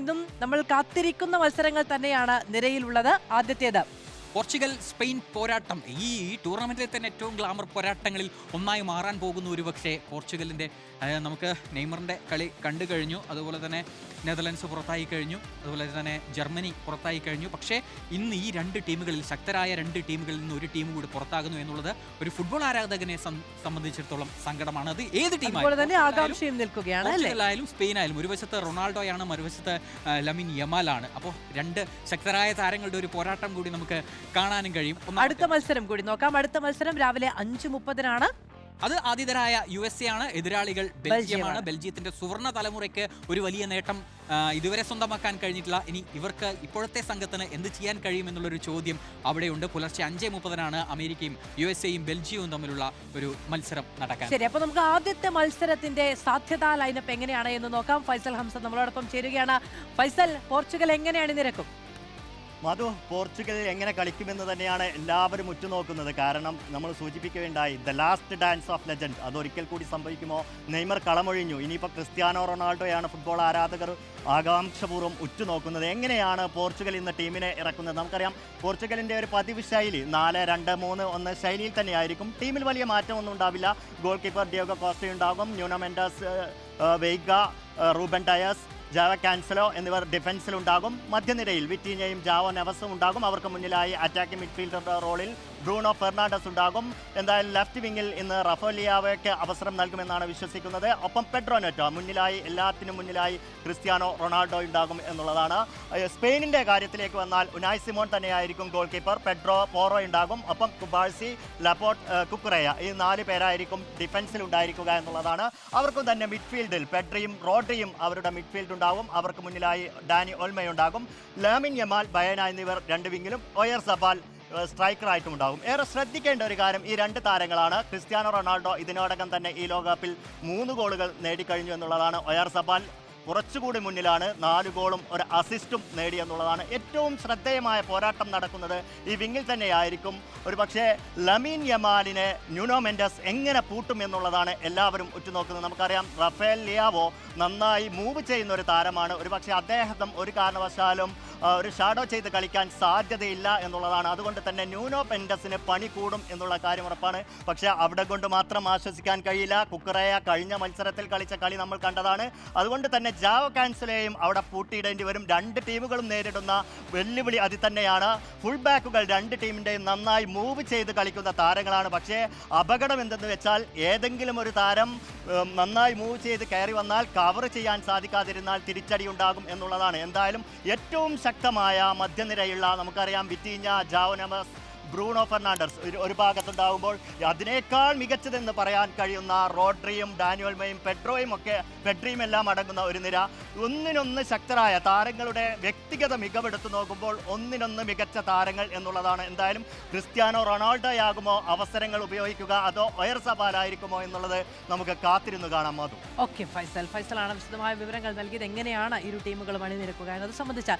ഇന്നും നമ്മൾ കാത്തിരിക്കുന്ന മത്സരങ്ങൾ തന്നെയാണ് നിരയിലുള്ളത്. ആദ്യത്തേത് പോർച്ചുഗൽ സ്പെയിൻ പോരാട്ടം. ഈ ടൂർണമെന്റിലെ തന്നെ ഏറ്റവും ഗ്ലാമർ പോരാട്ടങ്ങളിൽ ഒന്നായി മാറാൻ പോകുന്ന ഒരുപക്ഷെ പോർച്ചുഗലിന്റെ നമുക്ക് നെയ്മറിന്റെ കളി കണ്ടു കഴിഞ്ഞു. അതുപോലെ തന്നെ നെതർലൻഡ്സ് പുറത്തായി കഴിഞ്ഞു. അതുപോലെ തന്നെ ജർമ്മനി പുറത്തായി കഴിഞ്ഞു. പക്ഷേ ഇന്ന് ഈ രണ്ട് ടീമുകളിൽ, ശക്തരായ രണ്ട് ടീമുകളിൽ നിന്ന് ഒരു ടീം കൂടി പുറത്താകുന്നു എന്നുള്ളത് ഒരു ഫുട്ബോൾ ആരാധകനെ സംബന്ധിച്ചിടത്തോളം സങ്കടമാണ്. അത് ഏത് ടീമായാലും സ്പെയിനായാലും. ഒരു വശത്ത് റൊണാൾഡോയാണ്, മറുവശത്ത് ലമിൻ യമാലാണ്. അപ്പോൾ രണ്ട് ശക്തരായ താരങ്ങളുടെ ഒരു പോരാട്ടം കൂടി നമുക്ക് കാണാനും കഴിയും. അടുത്ത മത്സരം കൂടി നോക്കാം. അടുത്ത മത്സരം രാവിലെ 5:30 അത് ആതിഥേയരായ USA ആണ്. എതിരാളികൾ ബെൽജിയമാണ്. ബെൽജിയത്തിന്റെ സുവർണ്ണ തലമുറയ്ക്ക് ഒരു വലിയ നേട്ടം ഇതുവരെ സ്വന്തമാക്കാൻ കഴിഞ്ഞിട്ടില്ല. ഇനി ഇവർക്ക് ഇപ്പോഴത്തെ സംഘത്തിന് എന്ത് ചെയ്യാൻ കഴിയുമെന്നുള്ളൊരു ചോദ്യം അവിടെയുണ്ട്. പുലർച്ചെ 5:30 അമേരിക്കയും USA-യും ബെൽജിയവും തമ്മിലുള്ള ഒരു മത്സരം നടക്കാൻ. ശരി, അപ്പോൾ നമുക്ക് ആദ്യത്തെ മത്സരത്തിന്റെ സാധ്യതാ ലൈനപ്പ് എങ്ങനെയാണ് എന്ന് നോക്കാം. ഫൈസൽ ഹംസ നമ്മളോടൊപ്പം ചേരുകയാണ്. ഫൈസൽ, പോർച്ചുഗൽ എങ്ങനെയാണ് നിരക്കും? മധു, പോർച്ചുഗൽ എങ്ങനെ കളിക്കുമെന്ന് തന്നെയാണ് എല്ലാവരും ഉറ്റുനോക്കുന്നത്. കാരണം നമ്മൾ സൂചിപ്പിക്കുകയുണ്ടായി the last dance of legend, അതൊരിക്കൽ കൂടി സംഭവിക്കുമോ? നെയ്മർ കളമൊഴിഞ്ഞു. ഇനിയിപ്പോൾ ക്രിസ്ത്യാനോ റൊണാൾഡോയാണ് ഫുട്ബോൾ ആരാധകർ ആകാംക്ഷപൂർവ്വം ഉറ്റുനോക്കുന്നത്. എങ്ങനെയാണ് പോർച്ചുഗൽ ഇന്ന് ടീമിനെ ഇറക്കുന്നത്? നമുക്കറിയാം പോർച്ചുഗലിൻ്റെ ഒരു പതിവ് ശൈലി 4-2-3-1 ശൈലിയിൽ തന്നെയായിരിക്കും. ടീമിൽ വലിയ മാറ്റമൊന്നും ഉണ്ടാവില്ല. ഗോൾ കീപ്പർ ഡിയോഗോ കോസ്റ്റ ഉണ്ടാകും. Nuno Mendes, Veiga, Ruben Dias, Joao Cancelo എന്നിവർ ഡിഫൻസിലുണ്ടാകും. മധ്യനിരയിൽ വിറ്റീഞ്ഞയും ജാവോ നെവസും ഉണ്ടാകും. അവർക്ക് മുന്നിലായി അറ്റാക്കിംഗ് മിഡ്ഫീൽഡർ റോളിൽ ബ്രൂണോ ഫെർണാണ്ടസ് ഉണ്ടാകും. എന്തായാലും ലെഫ്റ്റ് വിങ്ങിൽ ഇന്ന് റഫേലിയാവയ്ക്ക് അവസരം നൽകുമെന്നാണ് വിശ്വസിക്കുന്നത്. ഒപ്പം പെഡ്രോ നെറ്റോ മുന്നിലായി, എല്ലാത്തിനും മുന്നിലായി ക്രിസ്ത്യാനോ റൊണാൾഡോ ഉണ്ടാകും എന്നുള്ളതാണ്. സ്പെയിനിൻ്റെ കാര്യത്തിലേക്ക് വന്നാൽ ഉനായ് സിമോൺ തന്നെയായിരിക്കും ഗോൾ കീപ്പർ. പെഡ്രോ പോറോ ഉണ്ടാകും. ഒപ്പം കുബാഴ്സി, ലപ്പോർട്ട്, കുക്കുറയ, ഈ 4 പേരായിരിക്കും ഡിഫൻസിൽ ഉണ്ടായിരിക്കുക എന്നുള്ളതാണ്. അവർക്കും തന്നെ മിഡ്ഫീൽഡിൽ പെഡ്രിയും റോഡ്രിയും അവരുടെ മിഡ്ഫീൽഡ് ഉണ്ടാകും. അവർക്ക് മുന്നിലായി ഡാനി ഓൾമയുണ്ടാകും. ലാമിൻ യമാൽ, ബയന എന്നിവർ രണ്ട് വിങ്ങിലും ഒയർ സബാൽ സ്ട്രൈക്കറായിട്ടും ഉണ്ടാകും. ഏറെ ശ്രദ്ധിക്കേണ്ട ഒരു കാര്യം ഈ രണ്ട് താരങ്ങളാണ്. ക്രിസ്ത്യാനോ റൊണാൾഡോ ഇതിനോടകം തന്നെ ഈ ലോകകപ്പിൽ 3 ഗോളുകൾ നേടിക്കഴിഞ്ഞു എന്നുള്ളതാണ്. ഒയർ സബാൽ കുറച്ചുകൂടി മുന്നിലാണ്, 4 ഗോളും 1 അസിസ്റ്റും നേടി എന്നുള്ളതാണ്. ഏറ്റവും ശ്രദ്ധേയമായ പോരാട്ടം നടക്കുന്നത് ഈ വിങ്ങിൽ തന്നെയായിരിക്കും. ഒരു പക്ഷേ ലമീൻ യമാലിനെ ന്യൂനോ മെൻഡസ് എങ്ങനെ പൂട്ടും എന്നുള്ളതാണ് എല്ലാവരും ഉറ്റുനോക്കുന്നത്. നമുക്കറിയാം റഫേൽ ലിയാവോ നന്നായി മൂവ് ചെയ്യുന്ന ഒരു താരമാണ്. ഒരു പക്ഷേ അദ്ദേഹം ഒരു കാരണവശാലും ഒരു ഷാഡോ ചെയ്ത് കളിക്കാൻ സാധ്യതയില്ല എന്നുള്ളതാണ്. അതുകൊണ്ട് തന്നെ ന്യൂനോ മെൻഡസിന് പണി കൂടും എന്നുള്ള കാര്യം ഉറപ്പാണ്. പക്ഷേ അവിടെ കൊണ്ട് മാത്രം ആശ്വസിക്കാൻ കഴിയില്ല. കുക്കറയ കഴിഞ്ഞ മത്സരത്തിൽ കളിച്ച കളി നമ്മൾ കണ്ടതാണ്. അതുകൊണ്ട് തന്നെ ജാവോ കാൻസലേയും അവിടെ പൂട്ടിയിടേണ്ടി വരും. രണ്ട് ടീമുകളും നേരിടുന്ന വെല്ലുവിളി അത് തന്നെയാണ്. ഫുൾ ബാക്കുകൾ രണ്ട് ടീമിൻ്റെയും നന്നായി മൂവ് ചെയ്ത് കളിക്കുന്ന താരങ്ങളാണ്. പക്ഷേ അപകടം എന്തെന്ന് വെച്ചാൽ ഏതെങ്കിലും ഒരു താരം നന്നായി മൂവ് ചെയ്ത് കയറി വന്നാൽ കവർ ചെയ്യാൻ സാധിക്കാതിരുന്നാൽ തിരിച്ചടി ഉണ്ടാകും എന്നുള്ളതാണ്. എന്തായാലും ഏറ്റവും ശക്തമായ മധ്യനിരയുള്ള നമുക്കറിയാം Vitinha, Joao Neves, Bruno Fernandes ഒരു ഭാഗത്തുണ്ടാകുമ്പോൾ അതിനേക്കാൾ മികച്ചതെന്ന് പറയാൻ കഴിയുന്ന റോഡ്രിയും ഡാനിയോൾമയും പെഡ്രിയും എല്ലാം അടങ്ങുന്ന ഒരു നിര. ഒന്നിനൊന്ന് ശക്തരായ താരങ്ങളുടെ വ്യക്തിഗത മികവെടുത്തു നോക്കുമ്പോൾ ഒന്നിനൊന്ന് മികച്ച താരങ്ങൾ എന്നുള്ളതാണ്. എന്തായാലും ക്രിസ്ത്യാനോ റൊണാൾഡോയാകുമോ അവസരങ്ങൾ ഉപയോഗിക്കുക, അതോ ഒയർ സബാലായിരിക്കുമോ എന്നുള്ളത് നമുക്ക് കാത്തിരുന്നു കാണാം. മധു. ഓക്കെ, ഫൈസലാണ് വിശദമായ വിവരങ്ങൾ നൽകിയത്. എങ്ങനെയാണ് ഇരു ടീമുകളും അണിനിരക്കുക എന്നത് സംബന്ധിച്ചാൽ